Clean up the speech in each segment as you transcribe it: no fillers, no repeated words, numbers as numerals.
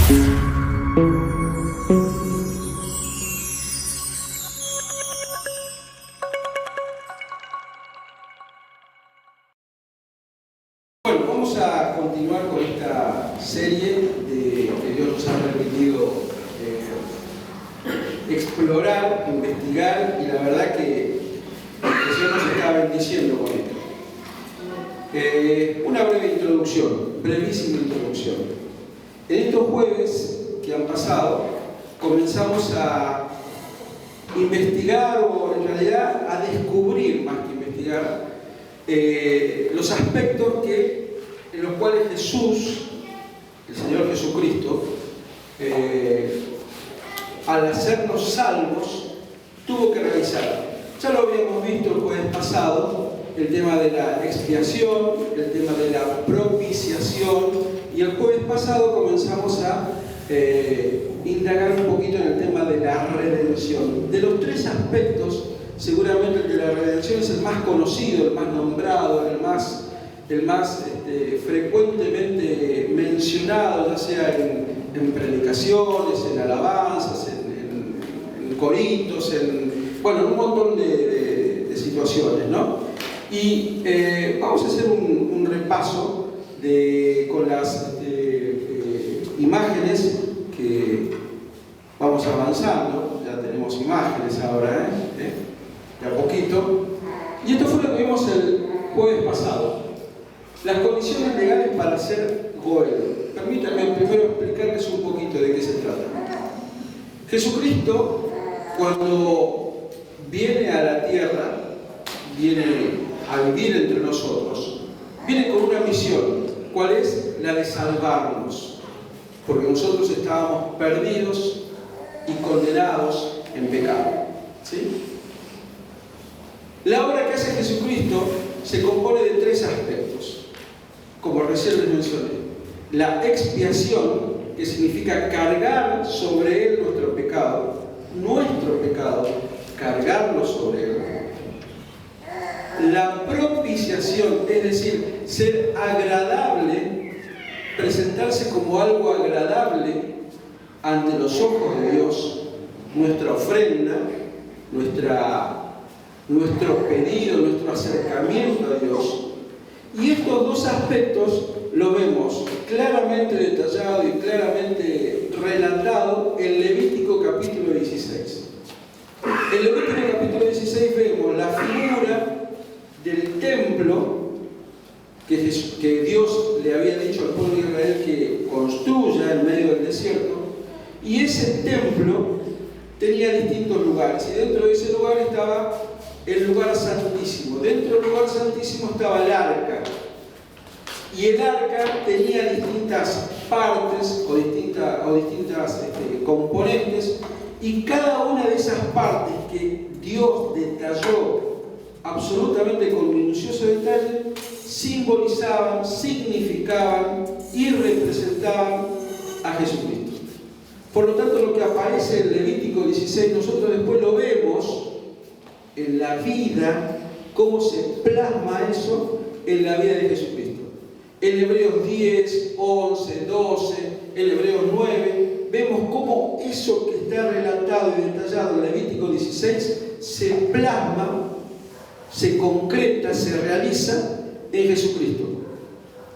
Bueno, vamos a continuar con esta serie que Dios nos ha permitido explorar, investigar, y la verdad que el Señor nos está bendiciendo con esto. Una breve introducción, brevísima introducción. En estos jueves que han pasado, comenzamos a investigar, o en realidad a descubrir, más que investigar, los aspectos en los cuales Jesús, el Señor Jesucristo, al hacernos salvos, tuvo que realizar. Ya lo habíamos visto el jueves pasado, el tema de la expiación, el tema de la propiciación, y el jueves pasado comenzamos a indagar un poquito en el tema de la redención. De los tres aspectos, seguramente el de la redención es el más conocido, el más nombrado, el más frecuentemente mencionado, ya sea en predicaciones, en alabanzas, en coritos, en un montón de situaciones, ¿no? Y vamos a hacer un repaso con las imágenes que vamos avanzando. Ya tenemos imágenes ahora, de a poquito. Y esto fue lo que vimos el jueves pasado. Las condiciones legales para ser Goel. Permítanme primero explicarles un poquito de qué se trata. Jesucristo, cuando viene a la tierra, viene a vivir entre nosotros, viene con una misión. ¿Cuál es? La de salvarnos. Porque nosotros estábamos perdidos y condenados en pecado. ¿Sí? La obra que hace Jesucristo se compone de tres aspectos, como recién les mencioné. La expiación, que significa cargar sobre Él nuestro pecado, cargarlo sobre Él. La propiciación, es decir, ser agradable, presentarse como algo agradable ante los ojos de Dios, nuestra ofrenda, nuestro pedido, nuestro acercamiento a Dios. Y estos dos aspectos lo vemos claramente detallado y claramente relatado en Levítico capítulo 16. En Levítico capítulo 16 vemos la figura del templo que Dios le había dicho al pueblo de Israel que construya en medio del desierto, y ese templo tenía distintos lugares, y dentro de ese lugar estaba el lugar santísimo. Dentro del lugar santísimo estaba el arca, y el arca tenía distintas partes o distintas componentes, y cada una de esas partes que Dios detalló absolutamente con minucioso detalle simbolizaban, significaban y representaban a Jesucristo. Por lo tanto, lo que aparece en Levítico 16, nosotros después lo vemos en la vida, cómo se plasma eso en la vida de Jesucristo. En Hebreos 10, 11, 12, en Hebreos 9, vemos cómo eso que está relatado y detallado en Levítico 16 se plasma, se concreta, se realiza en Jesucristo.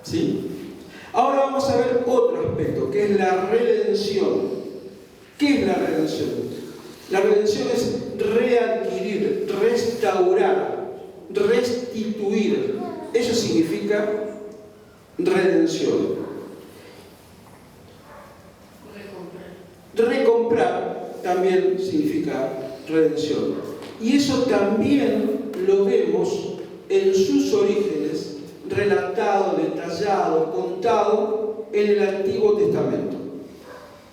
¿Sí? Ahora vamos a ver otro aspecto, que es la redención. ¿Qué es la redención? La redención es readquirir, restaurar, restituir. Eso significa redención. Recomprar también significa redención. Y eso también lo vemos en sus orígenes, relatado, detallado, contado en el Antiguo Testamento.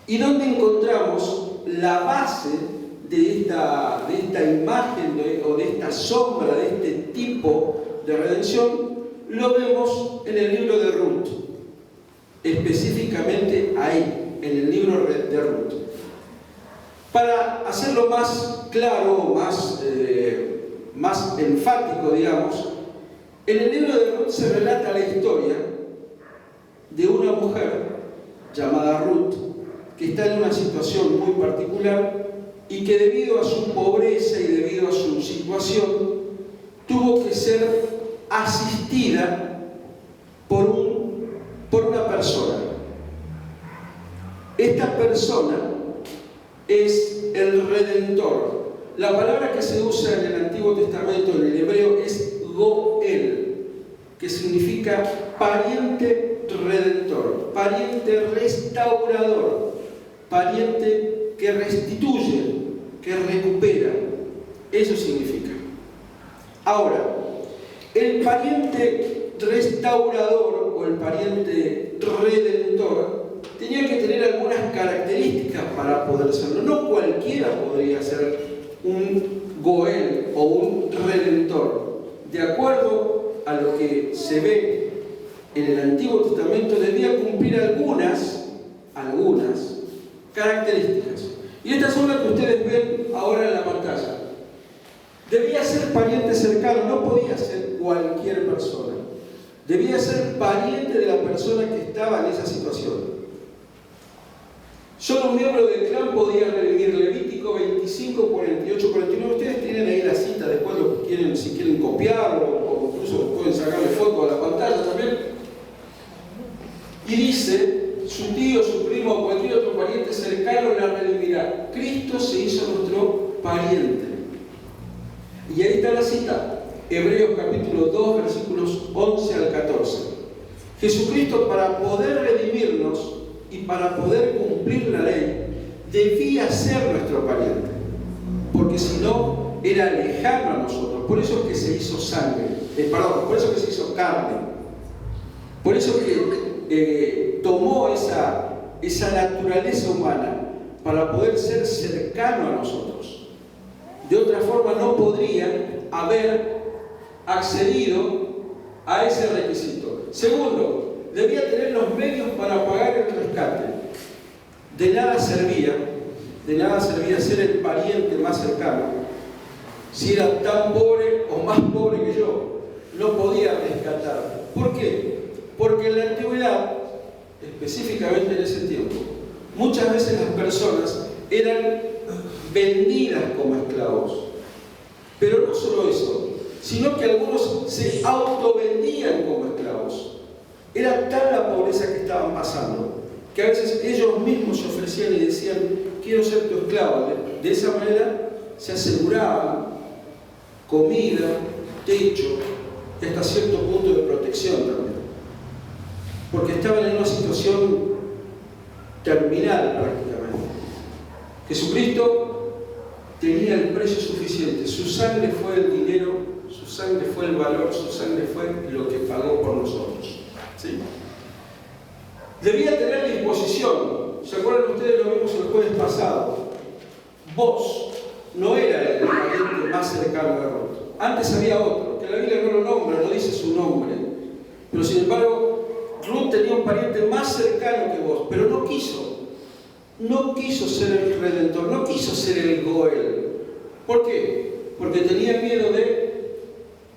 Y donde encontramos la base de esta imagen o de esta sombra, de este tipo de redención, lo vemos en el libro de Ruth, específicamente ahí, en el libro de Ruth. Para hacerlo más claro, más enfático, digamos, en el libro de Ruth se relata la historia de una mujer llamada Ruth, está en una situación muy particular y que debido a su pobreza y debido a su situación tuvo que ser asistida por una persona. Esta persona es el Redentor. La palabra que se usa en el Antiguo Testamento, en el hebreo, es Goel, que significa pariente redentor, pariente restaurador, pariente que restituye, que recupera. Eso significa. Ahora, el pariente restaurador o el pariente redentor tenía que tener algunas características para poder serlo. No cualquiera podría ser un Goel o un redentor. De acuerdo a lo que se ve en el Antiguo Testamento, debía cumplir algunas características. Y estas son las que ustedes ven ahora en la pantalla. Debía ser pariente cercano, no podía ser cualquier persona. Debía ser pariente de la persona que estaba en esa situación. Solo un miembro del clan podía revivir. Levítico 25, 48, 49. Ustedes tienen ahí la cita, después si quieren copiarlo o incluso pueden sacarle foto a la pantalla también. Y dice, su tío, su primo o cualquier otro pariente cercano la redimirá. Cristo se hizo nuestro pariente. Y ahí está la cita, Hebreos capítulo 2, versículos 11 al 14. Jesucristo, para poder redimirnos y para poder cumplir la ley, debía ser nuestro pariente, porque si no, era lejano a nosotros. Por eso es que se hizo por eso es que se hizo carne. Por eso es que tomó esa naturaleza humana para poder ser cercano a nosotros. De otra forma no podría haber accedido a ese requisito. Segundo, debía tener los medios para pagar el rescate. De nada servía ser el pariente más cercano si era tan pobre o más pobre que yo. No podía rescatar. ¿Por qué? Porque en la antigüedad, específicamente en ese tiempo, muchas veces las personas eran vendidas como esclavos. Pero no solo eso, sino que algunos se autovendían como esclavos. Era tal la pobreza que estaban pasando, que a veces ellos mismos se ofrecían y decían, quiero ser tu esclavo. De esa manera se aseguraban comida, techo y hasta cierto punto de protección también. Porque estaban en una situación terminal prácticamente. Jesucristo tenía el precio suficiente. Su sangre fue el dinero, su sangre fue el valor, su sangre fue lo que pagó por nosotros. ¿Sí? Debía tener disposición. ¿Se acuerdan ustedes? Lo vimos el jueves pasado. Vos no era el pariente más cercano de Ruth. Antes había otro, que la Biblia no lo nombra, no dice su nombre. Pero sin embargo, Ruth tenía un pariente más cercano que vos, pero no quiso. No quiso ser el redentor, no quiso ser el Goel. ¿Por qué? Porque tenía miedo de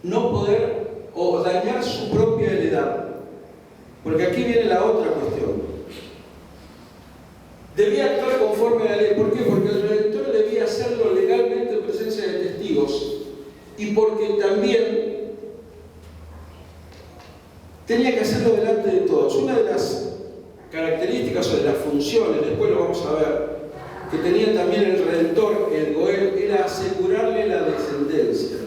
no poder o dañar su propia heredad. Porque aquí viene la otra cuestión. Debía actuar conforme a la ley. ¿Por qué? Porque el redentor debía hacerlo legalmente en presencia de testigos. Y porque también tenía que hacerlo delante de todos. Una de las características o de las funciones, después lo vamos a ver, que tenía también el Redentor, el Goel, era asegurarle la descendencia.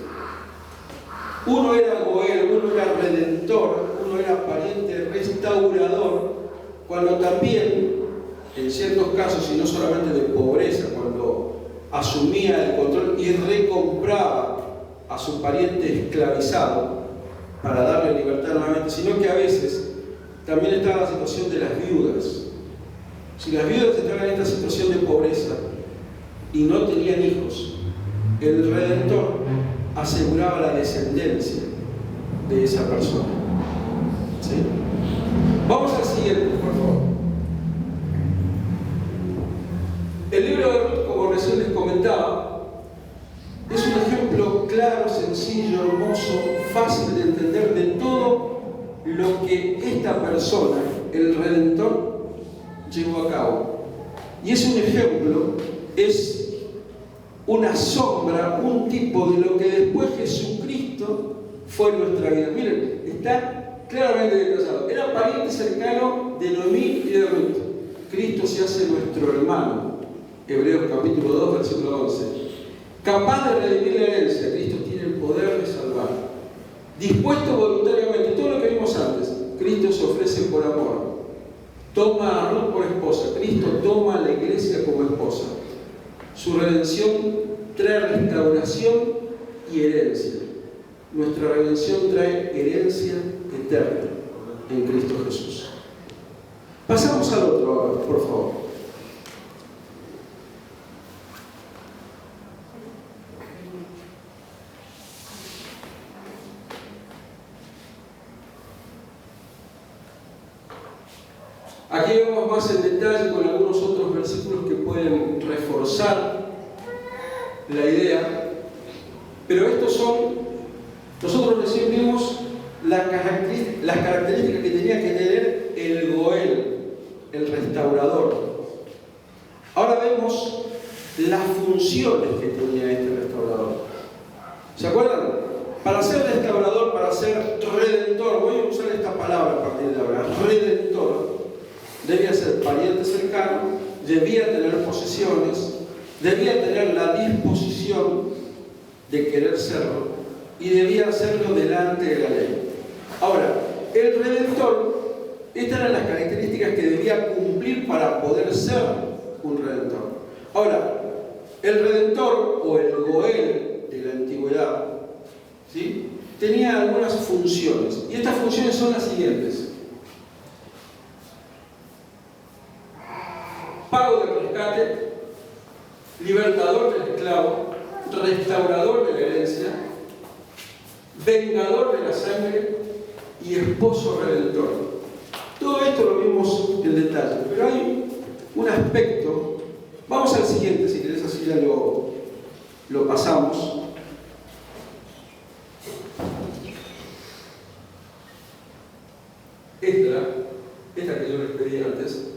Uno era Goel, uno era Redentor, uno era pariente restaurador, cuando también, en ciertos casos, y no solamente de pobreza, cuando asumía el control y recompraba a su pariente esclavizado para darle libertad nuevamente, sino que a veces también estaba la situación de las viudas. Si las viudas estaban en esta situación de pobreza y no tenían hijos, el Redentor aseguraba la descendencia de esa persona. ¿Sí? Vamos al siguiente, por favor. El libro de Ruth, como recién les comentaba, es un ejemplo claro, sencillo, hermoso, fácil de entender de todo lo que esta persona, el Redentor, llevó a cabo. y es un ejemplo, es una sombra, un tipo de lo que después Jesucristo fue en nuestra vida. Miren, está claramente detallado. Era pariente cercano de Noemí y de Ruth. Cristo se hace nuestro hermano. Hebreos capítulo 2, versículo 11. Capaz de redimir la herencia. Cristo tiene el poder de salvar. Dispuesto voluntariamente, todo lo que vimos antes. Cristo se ofrece por amor. Toma a Ruth por esposa. Cristo toma a la iglesia como esposa. Su redención trae restauración y herencia. Nuestra redención trae herencia eterna en Cristo Jesús. Pasamos al otro ahora, por favor. Aquí vemos más en detalle con algunos otros versículos que pueden reforzar la idea, pero estos son, nosotros recién vimos las características que tenía que tener el Goel, el restaurador. Ahora vemos las funciones que tenía este restaurador. ¿Se acuerdan? Para ser restaurador, para ser redentor, voy a usar esta palabra a partir de ahora, redentor, debía ser pariente cercano, debía tener posesiones, debía tener la disposición de querer serlo y debía hacerlo delante de la ley. Ahora, el redentor, estas eran las características que debía cumplir para poder ser un redentor. Ahora, el redentor o el Goel de la antigüedad, ¿sí?, tenía algunas funciones, y estas funciones son las siguientes: pago del rescate, libertador del esclavo, restaurador de la herencia, vengador de la sangre y esposo redentor. Todo esto lo vimos en detalle, pero hay un aspecto. Vamos al siguiente, si querés, así ya lo pasamos. Esta que yo les pedí antes.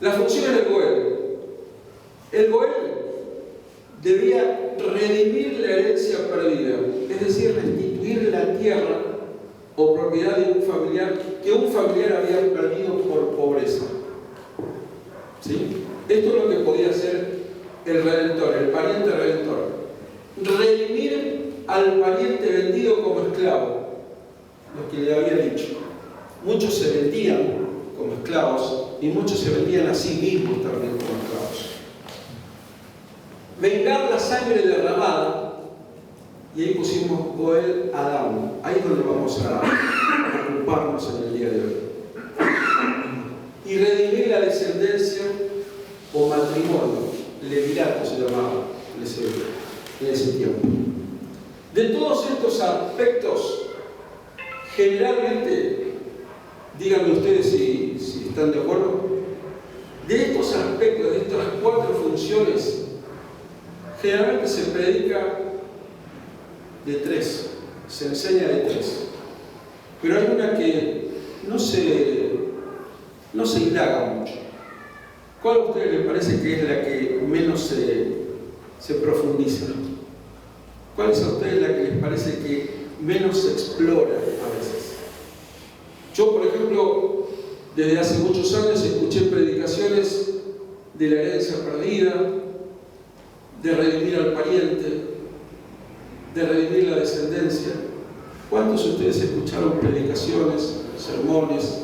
Las funciones del Goel. El Goel debía redimir la herencia perdida, es decir, restituir la tierra o propiedad de un familiar que un familiar había perdido por pobreza. ¿Sí? Esto es lo que podía hacer el redentor, el pariente redentor. Redimir al pariente vendido como esclavo, lo que le había dicho. Muchos se vendían como esclavos y muchos se vendían a sí mismos también como esclavos. Vengar la sangre derramada, y ahí pusimos Goel Adán. Ahí es donde vamos a ocuparnos en el día de hoy. Y redimir la descendencia o matrimonio, levirato se llamaba en ese tiempo. De todos estos aspectos, generalmente, díganme ustedes si están de acuerdo, de estos aspectos, de estas 4 funciones, generalmente se predica de 3, se enseña de 3, pero hay una que no se indaga mucho. ¿Cuál a ustedes les parece que es la que menos se profundiza? ¿Cuál es a ustedes la que les parece que menos se explora a veces? Yo, por ejemplo, desde hace muchos años escuché predicaciones de la herencia perdida, de redimir al pariente, de redimir la descendencia. ¿Cuántos de ustedes escucharon predicaciones, sermones,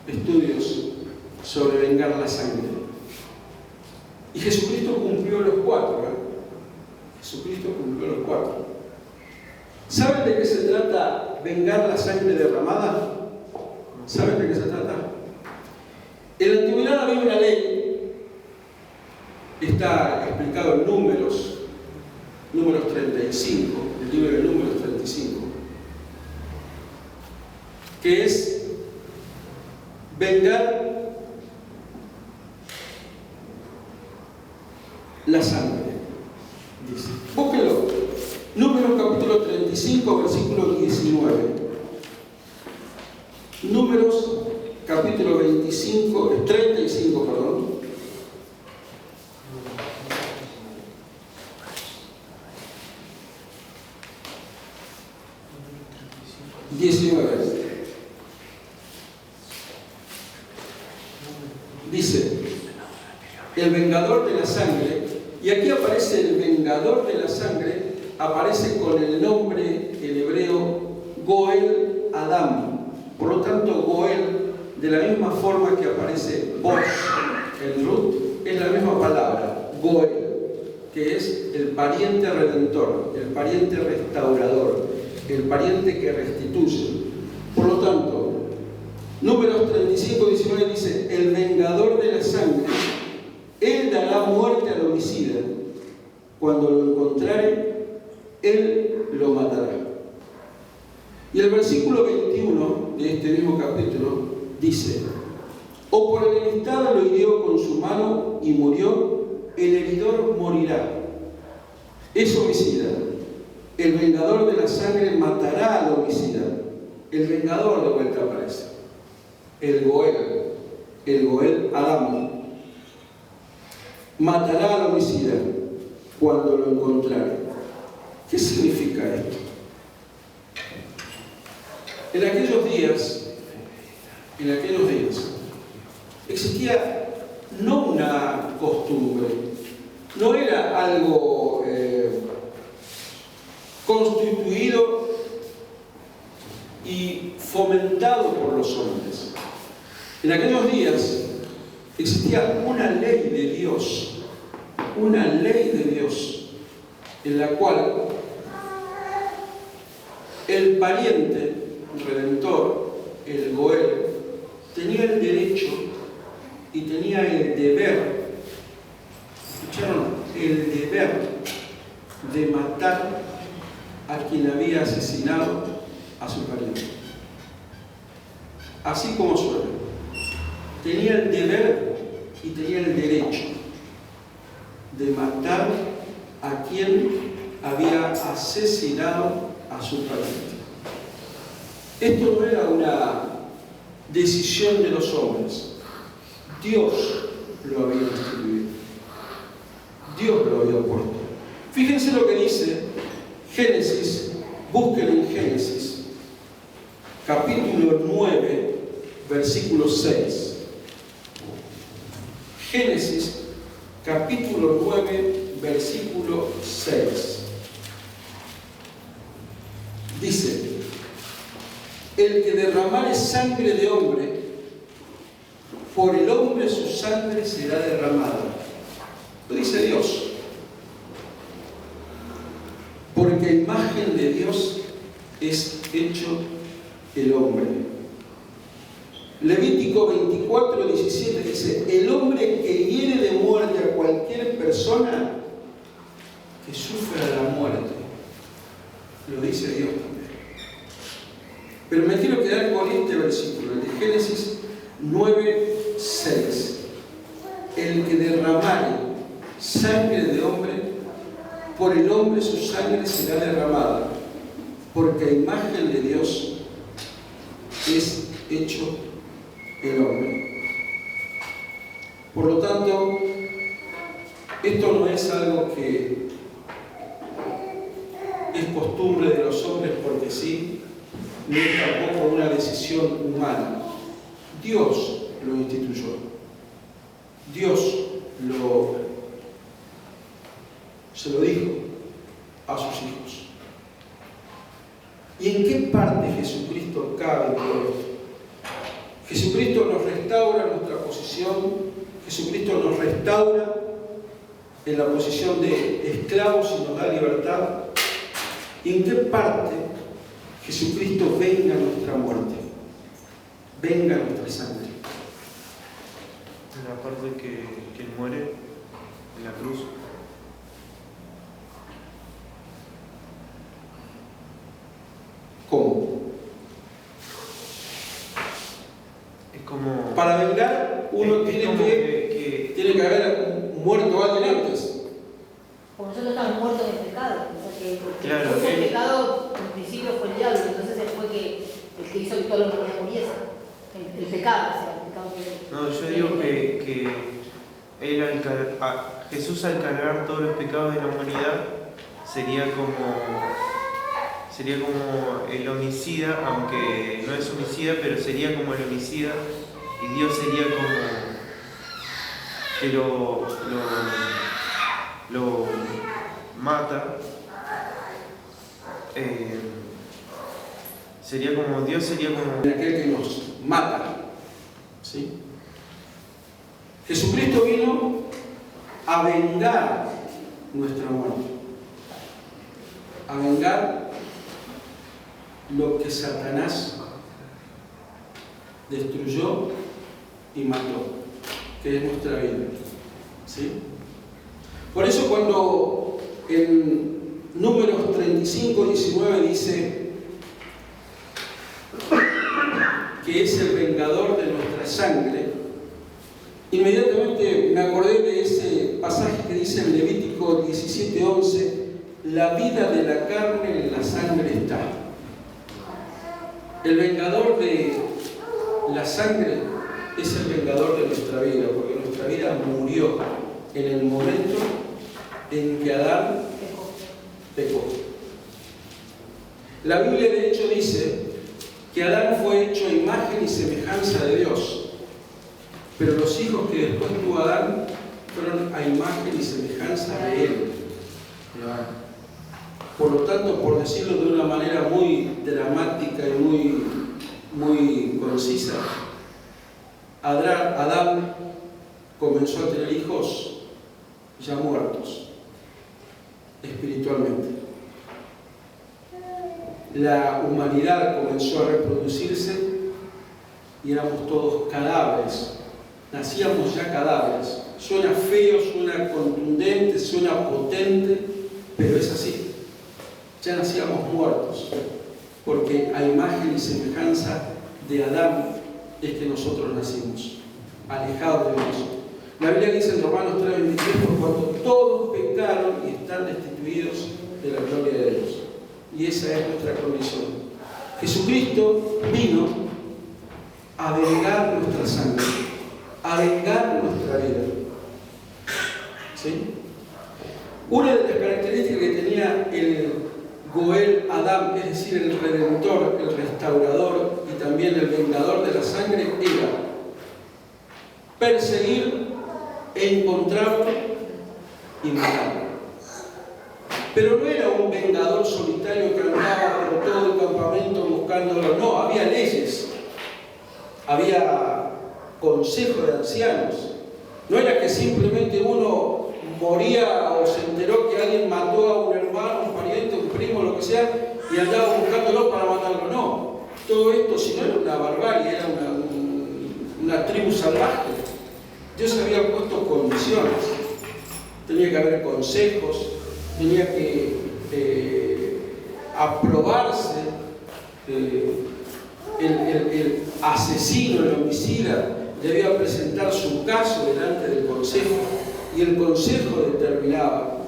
estudios sobre vengar la sangre? Y Jesucristo cumplió los 4, Jesucristo cumplió los 4. ¿Saben de qué se trata vengar la sangre derramada? ¿Saben de qué se trata? En la antigüedad había una ley, está explicado en Números 35, el libro de Números 35, que es vengar la sangre, dice. Búsquenlo. Números capítulo 35, versículo 19. Números capítulo 35, perdón. 19. Dice, el vengador de la sangre, y aquí aparece el vengador de la sangre, aparece con el nombre en hebreo Goel Adam. Por lo tanto, Goel, de la misma forma que aparece Bosh en Ruth, es la misma palabra, Goel, que es el pariente redentor, el pariente restaurador, el pariente que restituye. Por lo tanto, Números 35:19 dice, el vengador de la sangre, él dará muerte al homicida. Cuando lo encontrare, él lo matará. Y el versículo 21 de este mismo capítulo dice, o por enemistad lo hirió con su mano y murió, el heridor morirá. Es homicida. El vengador de la sangre matará al homicida. El vengador de vuelta aparece. El Goel Adam. Matará al homicida cuando lo encontrare. ¿Qué significa esto? En aquellos días, existía no una costumbre, no era algo constituido y fomentado por los hombres. En aquellos días existía una ley de Dios, en la cual el pariente redentor, el Goel, tenía el derecho y tenía el deber, ¿escucharon? El deber de matar a quien había asesinado a su pariente. Así como suena. Tenía el deber y tenía el derecho de matar a quien había asesinado a su pariente. Esto no era una decisión de los hombres. Dios lo había instituido. Dios lo había puesto. Fíjense lo que dice Génesis, busquen en Génesis, capítulo 9, versículo 6. Génesis, capítulo 9, versículo 6. Dice, el que derramare sangre de hombre, por el hombre su sangre será derramada. Lo dice Dios. Porque a imagen de Dios es hecho el hombre. Levítico 24:17 dice, el hombre que hiere de muerte a cualquier persona, que sufra la muerte. Lo dice Dios también. Pero me quiero quedar con este versículo, el de Génesis 9:6. El que derramare sangre de hombre, por el hombre su sangre será derramada, porque a imagen de Dios es hecho el hombre. Por lo tanto, esto no es algo que es costumbre de los hombres porque sí, ni es tampoco una decisión humana. Dios lo instituyó. Dios se lo dijo a sus hijos. ¿Y en qué parte Jesucristo cabe en todo esto? Jesucristo nos restaura nuestra posición, Jesucristo nos restaura en la posición de esclavos y nos da libertad. ¿Y en qué parte Jesucristo venga nuestra muerte? Venga nuestra sangre. En la parte que muere en la cruz. ¿Cómo? Es como... Para vengar, uno tiene que haber muerto alguien antes. Como nosotros estamos muertos en el pecado. O sea que claro, el pecado en principio fue el diablo, entonces él fue el que hizo que todos los hombres muriesen. el pecado, o sea, el pecado que... No, yo digo que Jesús al cargar todos los pecados de la humanidad sería como el homicida, aunque no es homicida, pero sería como el homicida, y Dios sería como que lo mata. Dios sería como aquel que nos mata, ¿sí? Jesucristo vino a vengar nuestra muerte, a vengar lo que Satanás destruyó y mató, que es nuestra vida, ¿sí? Por eso cuando en Números 35:19 dice que es el vengador de nuestra sangre, inmediatamente me acordé de ese pasaje que dice en Levítico 17:11: la vida de la carne en la sangre está. El vengador de la sangre es el vengador de nuestra vida, porque nuestra vida murió en el momento en que Adán pecó. La Biblia de hecho dice que Adán fue hecho a imagen y semejanza de Dios, pero los hijos que después tuvo Adán fueron a imagen y semejanza de él. Por lo tanto, por decirlo de una manera muy dramática y muy concisa, Adán comenzó a tener hijos ya muertos espiritualmente. La humanidad comenzó a reproducirse y éramos todos cadáveres. Nacíamos ya cadáveres. Suena feo, suena contundente, suena potente, pero es así. Ya nacíamos muertos, porque a imagen y semejanza de Adán es que nosotros nacimos, alejados de Dios. La Biblia dice en Romanos 3:23: por cuanto todos pecaron y están destituidos de la gloria de Dios. Y esa es nuestra condición. Jesucristo vino a vengar nuestra sangre, a vengar nuestra vida. ¿Sí? Una de las características que tenía el Goel Adam, es decir, el redentor, el restaurador y también el vengador de la sangre, era perseguir, encontrarlo y matarlo. Pero no era un vengador solitario que andaba por todo el campamento buscándolo, no, había leyes, había consejo de ancianos. No era que simplemente uno moría o se enteró que alguien mató a un hermano, un pariente, un primo, lo que sea, y andaba buscándolo para matarlo. No, todo esto, si no era una barbarie, era una tribu salvaje. Dios había puesto condiciones. Tenía que haber consejos, tenía que aprobarse el asesino, el homicida, debía presentar su caso delante del consejo y el consejo determinaba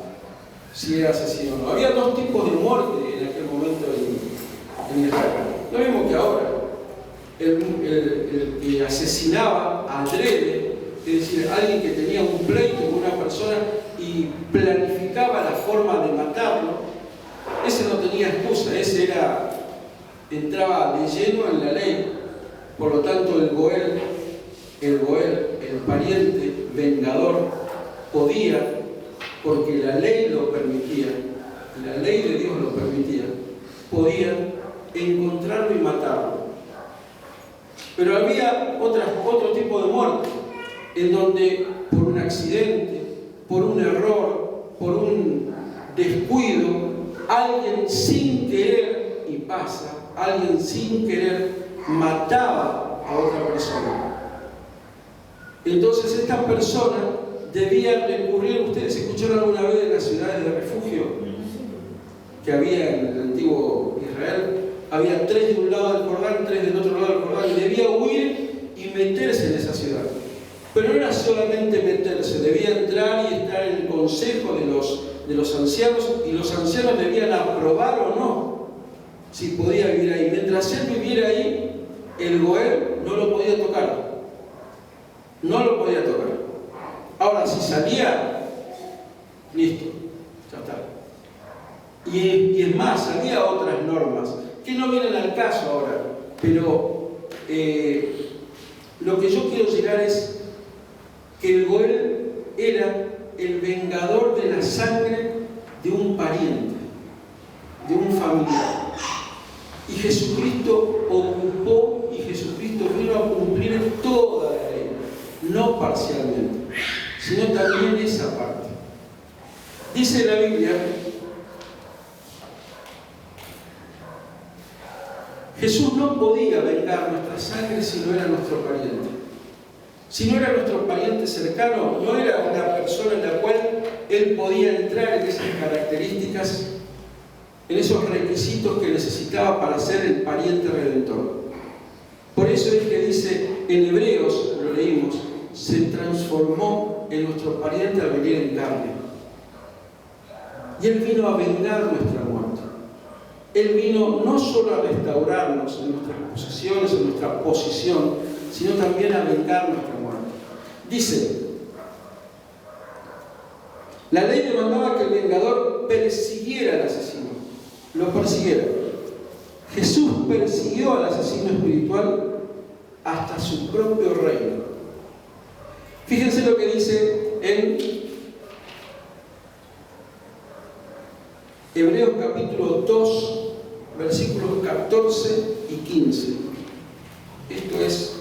si era asesino o no. Había dos tipos de muerte en aquel momento en Israel. Lo mismo que ahora. El que asesinaba adrede, es decir, alguien que tenía un pleito con una persona y planificaba la forma de matarlo, ese no tenía excusa, ese entraba de lleno en la ley. Por lo tanto, el Goel, el pariente vengador, podía, porque la ley lo permitía, la ley de Dios lo permitía, podía encontrarlo y matarlo. Pero había otro tipo de muerte, en donde por un accidente, por un error, por un descuido, alguien sin querer, y pasa, alguien sin querer mataba a otra persona. Entonces esta persona debía recurrir. ¿Ustedes escucharon alguna vez de las ciudades de refugio que había en el antiguo Israel? Había 3 de un lado del Jordán, 3 del otro lado del Jordán, y debía huir y meterse en esa ciudad. Pero no era solamente meterse, debía entrar y estar en el consejo de los ancianos, y los ancianos debían aprobar o no si podía vivir ahí. Mientras él viviera ahí, el Goel no lo podía tocar. No lo podía tocar. Ahora, si salía, listo, ya está. Y es más, había otras normas que no vienen al caso ahora, pero lo que yo quiero llegar es que el Goel era el vengador de la sangre de un pariente, de un familiar. Y Jesucristo ocupó y Jesucristo vino a cumplir toda la ley, no parcialmente, sino también esa parte. Dice la Biblia, Jesús no podía vengar nuestra sangre si no era nuestro pariente. Si no era nuestro pariente cercano, no era una persona en la cual Él podía entrar en esas características, en esos requisitos que necesitaba para ser el pariente redentor. Por eso es que dice, en Hebreos, lo leímos, se transformó en nuestro pariente al venir en carne. Y Él vino a vengar nuestra muerte. Él vino no solo a restaurarnos en nuestras posesiones, en nuestra posición, sino también a vengar nuestra muerte. Dice, la ley demandaba que el vengador persiguiera al asesino, lo persiguiera. Jesús persiguió al asesino espiritual hasta su propio reino. Fíjense lo que dice en Hebreos capítulo 2, versículos 14 y 15. Esto es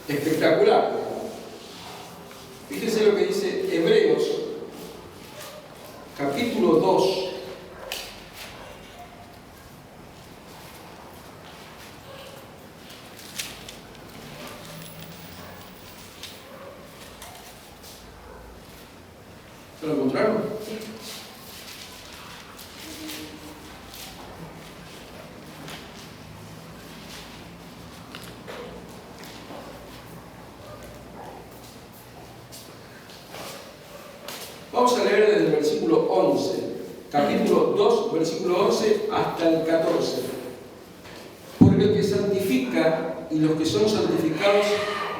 espectacular. Fíjense lo que dice Hebreos capítulo 2. ¿Se lo encontraron? Sí. Vamos a leer desde el versículo 11, capítulo 2, versículo 11 hasta el 14. Porque el que santifica y los que son santificados,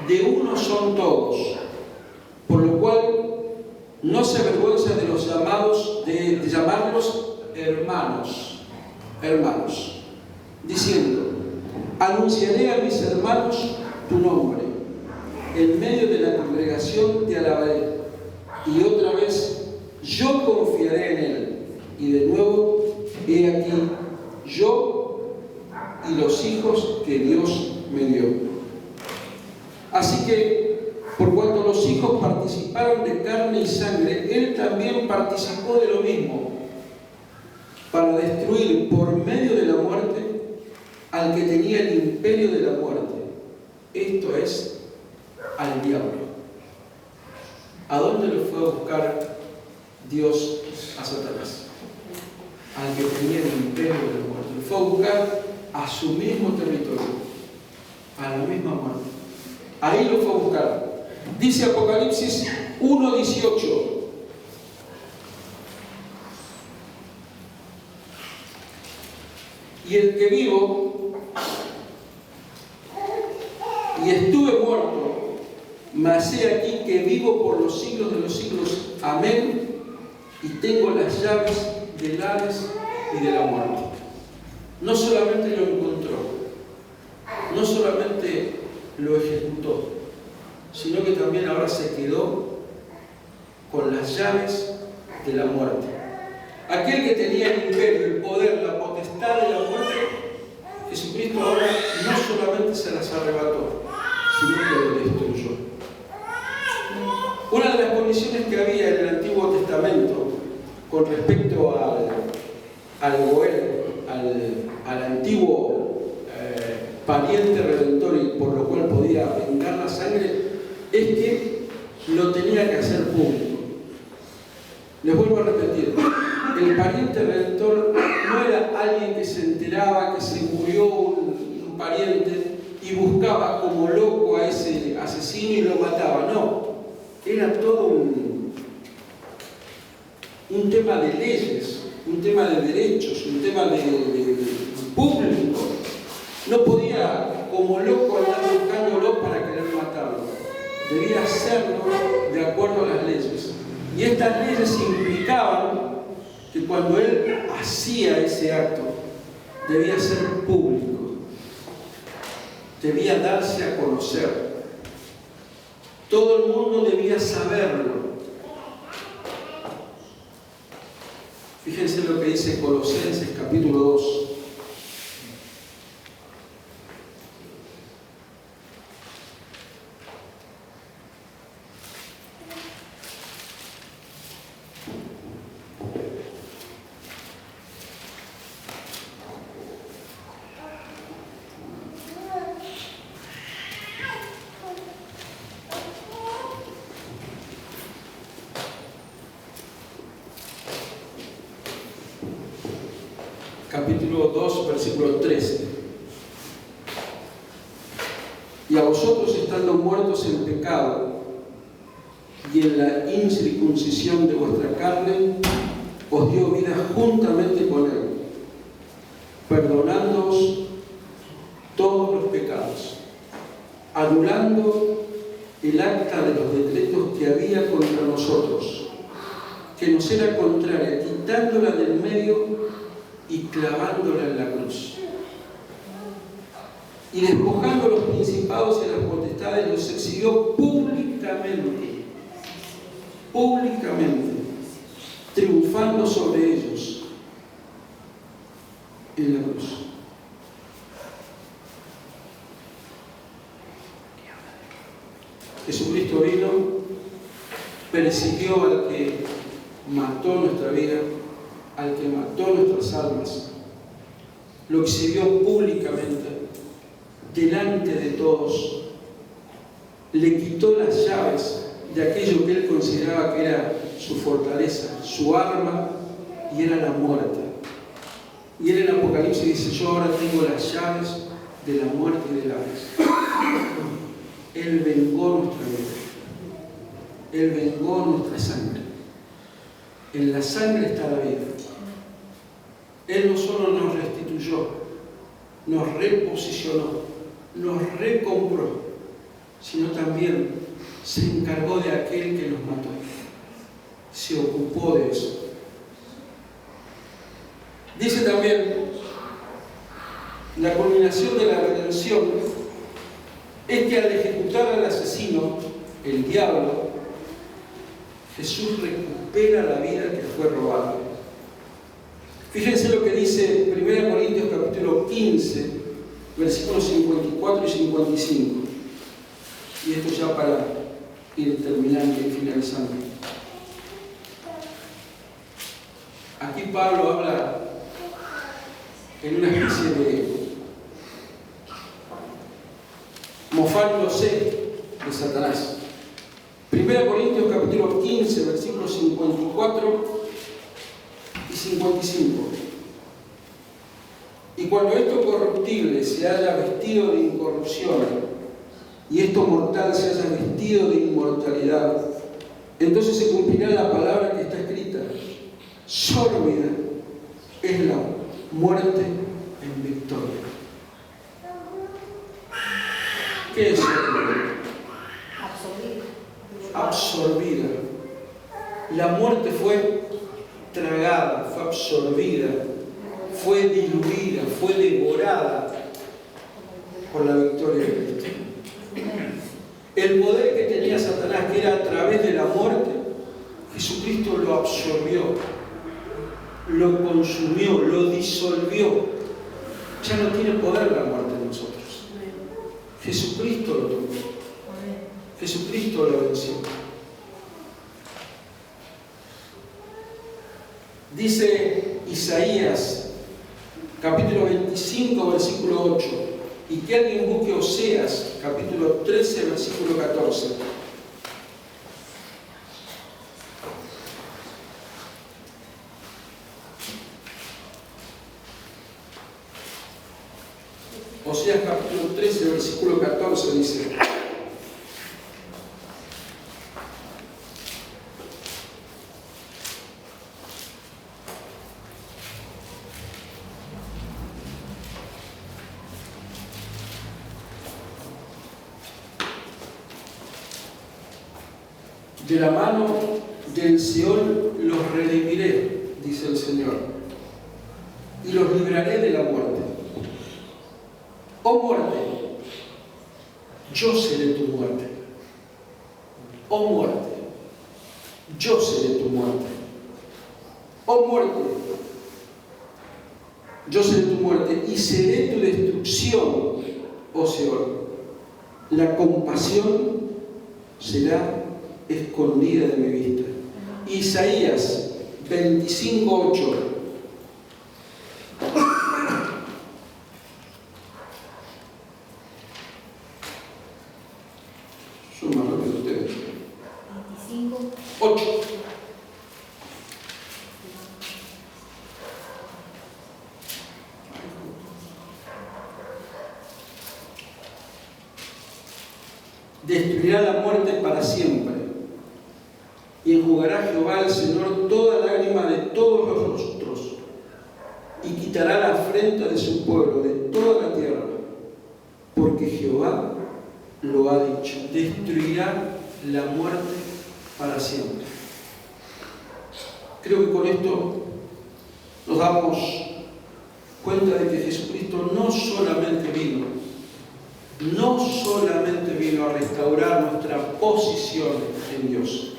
de uno son todos, por lo cual no se avergüenza de los llamados, de llamarlos hermanos, diciendo, anunciaré a mis hermanos tu nombre, en medio de la congregación te alabaré, y otra vez yo confiaré en él, y de nuevo, he aquí, yo y los hijos que Dios me dio. Así que, por cuanto los hijos participaron de carne y sangre, Él también participó de lo mismo, para destruir por medio de la muerte al que tenía el imperio de la muerte, esto es, al diablo. ¿A dónde lo fue a buscar Dios a Satanás? Al que tenía el imperio de la muerte. Lo fue a buscar a su mismo territorio, a la misma muerte. Ahí lo fue a buscar. Dice Apocalipsis 1:18. Y el que vivo y estuve muerto, mas he aquí que vivo por los siglos de los siglos. Amén. Y tengo las llaves del Hades y de la muerte. No solamente lo encontró, no solamente lo ejecutó, sino que también ahora se quedó con las llaves de la muerte. Aquel que tenía el imperio, el poder, la potestad de la muerte, Jesucristo ahora no solamente se las arrebató, sino que lo destruyó. Una de las condiciones que había en el Antiguo Testamento con respecto al Goel, al antiguo pariente redentor, y por lo cual podía vengar la sangre, es que lo tenía que hacer público. Les vuelvo a repetir, el pariente redentor no era alguien que se enteraba que se murió un pariente y buscaba como loco a ese asesino y lo mataba. No, era todo un tema de leyes, un tema de derechos, un tema de público. No podía, como loco, andar buscándolo para querer matarlo. Debía hacerlo de acuerdo a las leyes. Y estas leyes implicaban que cuando él hacía ese acto, debía ser público. Debía darse a conocer. Todo el mundo debía saberlo. Fíjense lo que dice Colosenses capítulo 2. Capítulo 2, versículo 13. Y a vosotros, estando muertos en pecado y en la incircuncisión de vuestra carne, os dio vida juntamente con él, perdonándoos todos los pecados, anulando el acta de los decretos que había contra nosotros, que nos era contraria, quitándola del medio y clavándola en la cruz. Y despojando a los principados y a las potestades, los exhibió públicamente, triunfando sobre ellos en la cruz. Jesucristo vino, persiguió al que mató nuestra vida, al que mató nuestras almas, lo exhibió públicamente, delante de todos, le quitó las llaves de aquello que él consideraba que era su fortaleza, su arma, y era la muerte. Y él en Apocalipsis dice: yo ahora tengo las llaves de la muerte y del Hades. Él vengó nuestra vida, él vengó nuestra sangre. En la sangre está la vida. Él no solo nos restituyó, nos reposicionó, nos recompró, sino también se encargó de aquel que nos mató. Se ocupó de eso. Dice también, la culminación de la redención es que al ejecutar al asesino, el diablo, Jesús recupera la vida que fue robada. Fíjense lo que dice 1 Corintios capítulo 15, versículos 54 y 55. Y esto ya para ir terminando y finalizando. Aquí Pablo habla en una especie de mofándose de Satanás. 1 Corintios capítulo 15, versículos 54 y 55. Y cuando esto corruptible se haya vestido de incorrupción y esto mortal se haya vestido de inmortalidad, entonces se cumplirá la palabra que está escrita: sórbida es la muerte en victoria. ¿Qué es sórbida? Absorbida. La muerte fue tragada, fue absorbida, fue diluida, fue devorada por la victoria de Cristo. El poder que tenía Satanás, que era a través de la muerte, Jesucristo lo absorbió, lo consumió, lo disolvió. Ya no tiene poder la muerte en nosotros. Jesucristo lo tomó. Jesucristo lo venció. Dice Isaías, capítulo 25, versículo 8, y que alguien busque Oseas, capítulo 13, versículo 14. Oseas, capítulo 13, versículo 14 dice: De la mano del Seol los redimiré, dice el Señor, y los libraré de la muerte. Oh muerte, yo seré tu muerte. Oh muerte, yo seré tu muerte. Oh muerte, yo seré tu muerte y seré tu destrucción, oh Seol. La compasión será escondida de mi vista. Isaías 25:8. Son más rápido ustedes. 8. Destruirá la muerte para siempre, y enjugará Jehová el Señor toda lágrima de todos los rostros, y quitará la afrenta de su pueblo, de toda la tierra, porque Jehová lo ha dicho. Destruirá la muerte para siempre. Creo que con esto nos damos cuenta de que Jesucristo no solamente vino a restaurar nuestra posición en Dios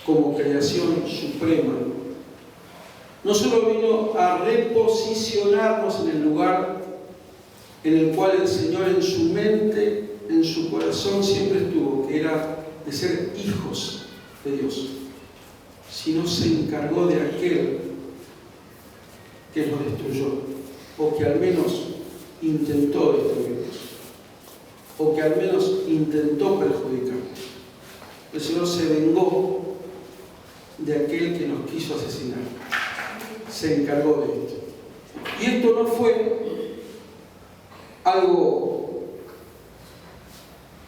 como creación suprema, no solo vino a reposicionarnos en el lugar en el cual el Señor en su mente, en su corazón siempre estuvo, que era de ser hijos de Dios, sino se encargó de aquel que nos destruyó, o que al menos intentó destruirnos, o que al menos intentó perjudicarnos. El Señor se vengó de aquel que nos quiso asesinar. Se encargó de esto. Y esto no fue algo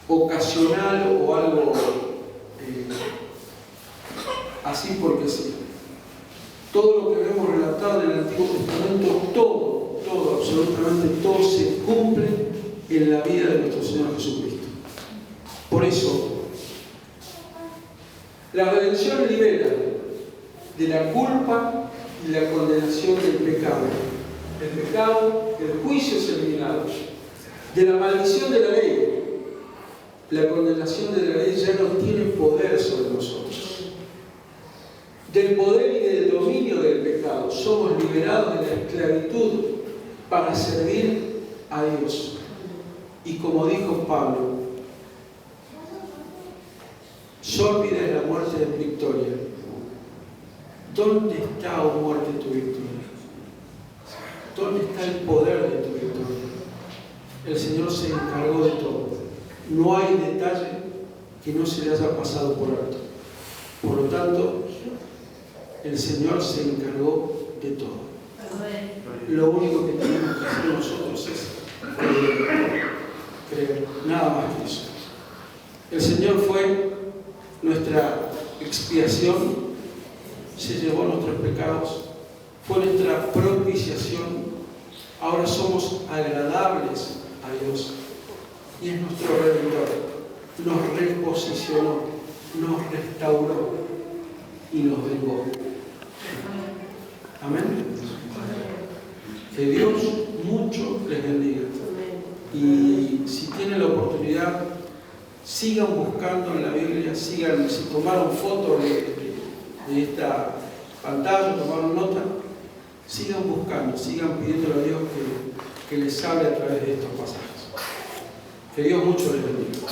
ocasional o algo así porque sí. Todo lo que vemos relatado en el Antiguo Testamento, todo, absolutamente todo se cumple en la vida de nuestro Señor Jesucristo. Por eso, la redención libera de la culpa y la condenación del pecado. El pecado, el juicio es eliminado. De la maldición de la ley, la condenación de la ley ya no tiene poder sobre nosotros. Del poder y del dominio del pecado somos liberados de la esclavitud para servir a Dios. Y como dijo Pablo, sólvida es la muerte de victoria. ¿Dónde está, oh muerte, tu victoria? ¿Dónde está el poder de tu victoria? El Señor se encargó de todo. No hay detalle que no se le haya pasado por alto. Por lo tanto, el Señor se encargó de todo. Lo único que tenemos que hacer nosotros es creer. Nada más que eso. El Señor fue nuestra expiación, se llevó nuestros pecados, fue nuestra propiciación. Ahora somos agradables a Dios y es nuestro Redentor. Nos reposicionó, nos restauró y nos vengó. Amén. Que Dios mucho les bendiga. Y si tienen la oportunidad, sigan buscando en la Biblia, si tomaron fotos de esta pantalla, tomaron nota, sigan buscando, sigan pidiéndole a Dios que les hable a través de estos pasajes. Que Dios mucho les bendiga.